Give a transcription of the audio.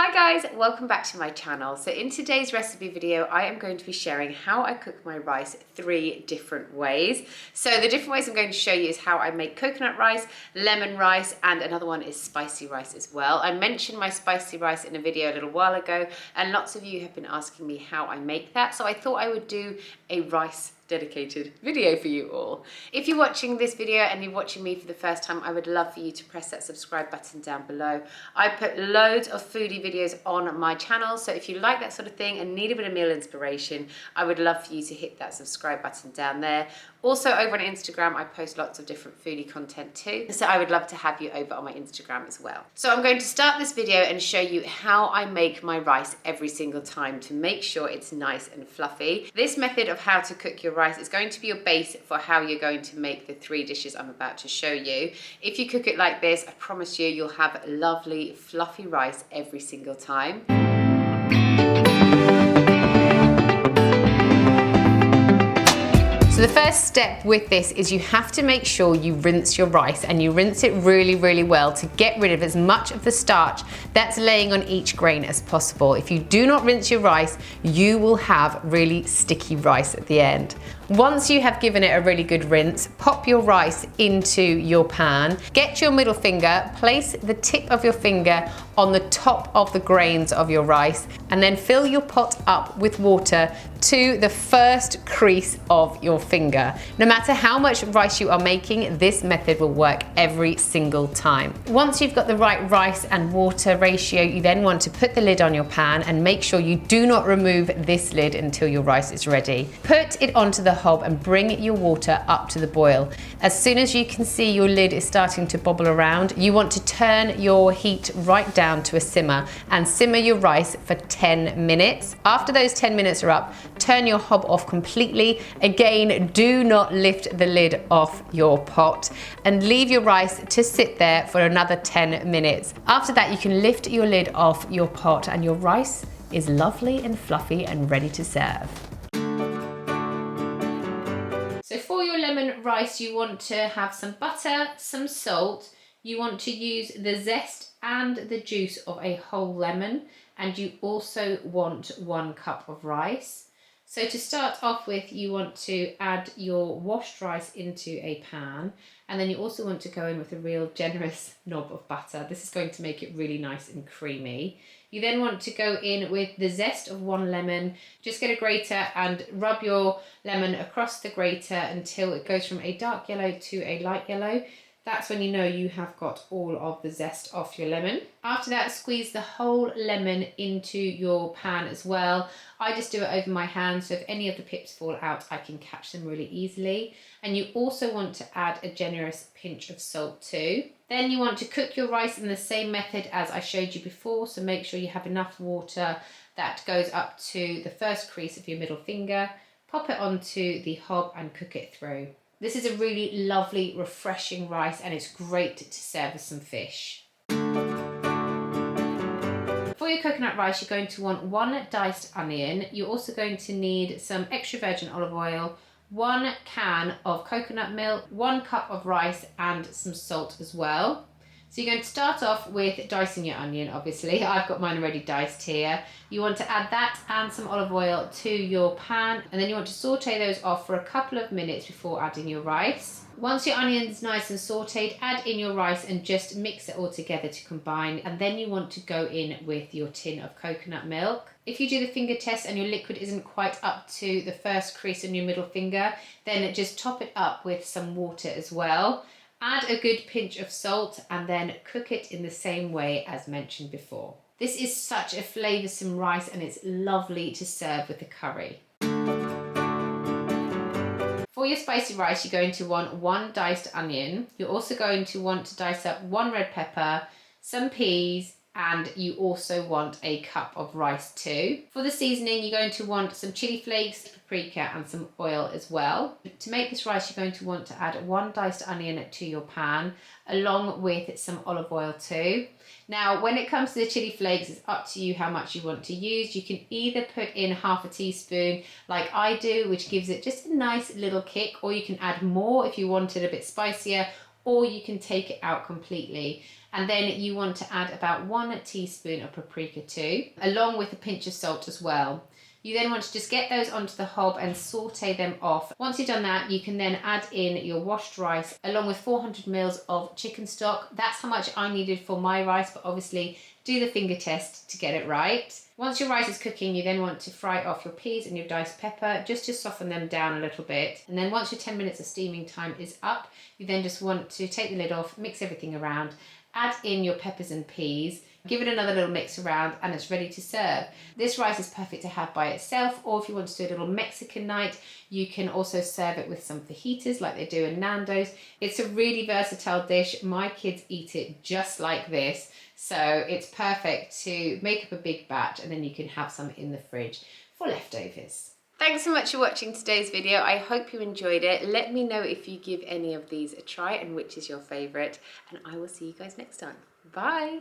Hi guys, welcome back to my channel. So in today's recipe video, I am going to be sharing how I cook my rice 3 different ways. So the different ways I'm going to show you is how I make coconut rice, lemon rice, and another one is spicy rice as well. I mentioned my spicy rice in a video a little while ago, and lots of you have been asking me how I make that. So I thought I would do a rice dedicated video for you all. If you're watching this video and you're watching me for the first time, I would love for you to press that subscribe button down below. I put loads of foodie videos on my channel, so if you like that sort of thing and need a bit of meal inspiration, I would love for you to hit that subscribe button down there. Also over on Instagram, I post lots of different foodie content too, so I would love to have you over on my Instagram as well. So I'm going to start this video and show you how I make my rice every single time to make sure it's nice and fluffy. This method of how to cook your rice is going to be your base for how you're going to make the 3 dishes I'm about to show you. If you cook it like this, I promise you, you'll have lovely fluffy rice every single time. So the first step with this is you have to make sure you rinse your rice, and you rinse it really, really well to get rid of as much of the starch that's laying on each grain as possible. If you do not rinse your rice, you will have really sticky rice at the end. Once you have given it a really good rinse, pop your rice into your pan, get your middle finger, place the tip of your finger on the top of the grains of your rice, and then fill your pot up with water to the first crease of your finger. No matter how much rice you are making, this method will work every single time. Once you've got the right rice and water ratio, you then want to put the lid on your pan and make sure you do not remove this lid until your rice is ready. Put it onto the hob and bring your water up to the boil. As soon as you can see your lid is starting to bobble around, you want to turn your heat right down to a simmer and simmer your rice for 10 minutes. After those 10 minutes are up, turn your hob off completely. Again, do not lift the lid off your pot and leave your rice to sit there for another 10 minutes. After that, you can lift your lid off your pot and your rice is lovely and fluffy and ready to serve. So for your lemon rice, you want to have some butter, some salt. You want to use the zest and the juice of a whole lemon, and you also want 1 cup of rice. So to start off with, you want to add your washed rice into a pan, and then you also want to go in with a real generous knob of butter. This is going to make it really nice and creamy. You then want to go in with the zest of 1 lemon. Just get a grater and rub your lemon across the grater until it goes from a dark yellow to a light yellow. That's when you know you have got all of the zest off your lemon. After that, squeeze the whole lemon into your pan as well. I just do it over my hand, so if any of the pips fall out, I can catch them really easily. And you also want to add a generous pinch of salt too. Then you want to cook your rice in the same method as I showed you before, so make sure you have enough water that goes up to the first crease of your middle finger. Pop it onto the hob and cook it through. This is a really lovely, refreshing rice, and it's great to serve with some fish. For your coconut rice, you're going to want 1 diced onion. You're also going to need some extra virgin olive oil, 1 can of coconut milk, 1 cup of rice, and some salt as well. So you're going to start off with dicing your onion, obviously. I've got mine already diced here. You want to add that and some olive oil to your pan, and then you want to saute those off for a couple of minutes before adding your rice. Once your onion's nice and sauteed, add in your rice and just mix it all together to combine, and then you want to go in with your tin of coconut milk. If you do the finger test and your liquid isn't quite up to the first crease in your middle finger, then just top it up with some water as well. Add a good pinch of salt and then cook it in the same way as mentioned before. This is such a flavoursome rice, and it's lovely to serve with a curry. For your spicy rice, you're going to want 1 diced onion. You're also going to want to dice up 1 red pepper, some peas, and you also want a cup of rice too. For the seasoning, you're going to want some chili flakes, paprika, and some oil as well. To make this rice, you're going to want to add 1 diced onion to your pan, along with some olive oil too. Now, when it comes to the chili flakes, it's up to you how much you want to use. You can either put in half a teaspoon like I do, which gives it just a nice little kick, or you can add more if you want it a bit spicier, or you can take it out completely. And then you want to add about 1 teaspoon of paprika too, along with a pinch of salt as well. You then want to just get those onto the hob and saute them off. Once you've done that, you can then add in your washed rice along with 400 ml of chicken stock. That's how much I needed for my rice, but obviously do the finger test to get it right. Once your rice is cooking, you then want to fry off your peas and your diced pepper just to soften them down a little bit. And then once your 10 minutes of steaming time is up, you then just want to take the lid off, mix everything around, add in your peppers and peas, give it another little mix around, and it's ready to serve. This rice is perfect to have by itself, or if you want to do a little Mexican night, you can also serve it with some fajitas like they do in Nando's. It's a really versatile dish. My kids eat it just like this, so it's perfect to make up a big batch and then you can have some in the fridge for leftovers. Thanks so much for watching today's video. I hope you enjoyed it. Let me know if you give any of these a try and which is your favourite, and I will see you guys next time. Bye!